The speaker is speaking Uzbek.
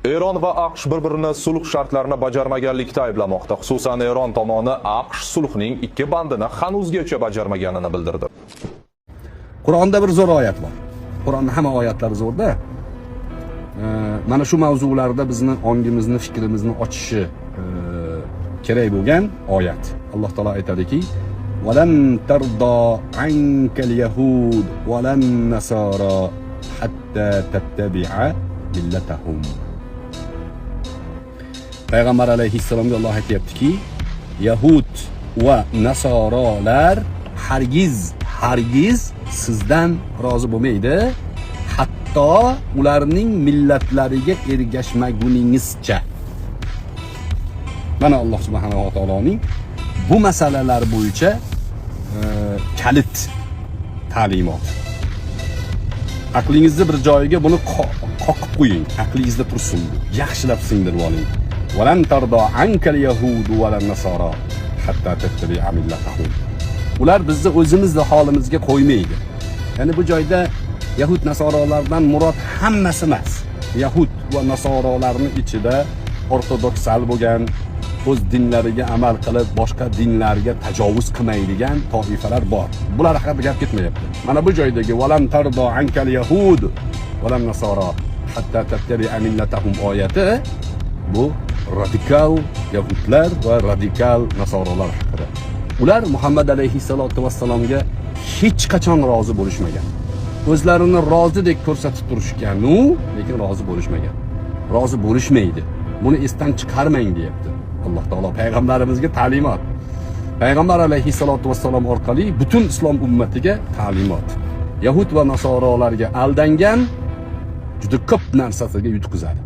Eron va AQSh bir-birini sulh shartlarini bajarmaganlikda ayblamoqda. Xususan, Eron tomoni AQSh sulhning 2 bandini hanuzgacha bajarmaganini bildirdi. Qur'onda bir zo'r oyat bor. Qur'onning hamma oyatlari zo'rda. Mana shu mavzularda bizni ongimizni, fikrimizni ochishi kerak bo'lgan oyat. Alloh taolo aytadiki: "Walan tarda ankal yahud walan nasara hatta tattabi'a millatahum." Payg'ambar alayhissalomga Alloh aytayaptiki, Yahud va nasoralar hargiz sizdan rozi bo'lmaydi, hatto ularning millatlariga ergashmaguningizcha. Mana Alloh subhanahu va taoloning bu masalalar bo'yicha kalit ta'limot. Aqlingizni bir joyiga buni qoqib qo'ying, aqlingizda tursin, yaxshilab singdirib oling. Walan tarda ankal yahud va lan nasara hatta tattabi'a millatahum. Ular bizni o'zimizga holimizga qo'ymaydi. Ya'ni bu joyda Yahud nasoralardan murod hammasi emas. Yahud va nasoralarning ichida ortodoksal bo'lgan, o'z dinlariga amal qilib, boshqa dinlarga tajovuz qilmaydigan toifalar bor. Bular haqida gap ketmayapti. Mana bu joydagi walan tardo ankal yahud va lan nasara hatta tattabi'a millatahum oyati bu radikal yahudlar va radikal nasoralar haqida. Ular Muhammad alayhissalatu vassalomga hech qachon rozi bo'lishmagan. O'zlarini rozidek ko'rsatib turishgan, lekin rozi bo'lishmagan. Rozi bo'lishmaydi. Buni esdan chiqarmang deyapti Alloh taolo payg'ambarimizga ta'limot. Payg'ambar alayhissalatu vassalom orqali butun islom ummatiga ta'limot. Yahud va nasoralarga aldangan juda ko'p narsasiga yutqizadi.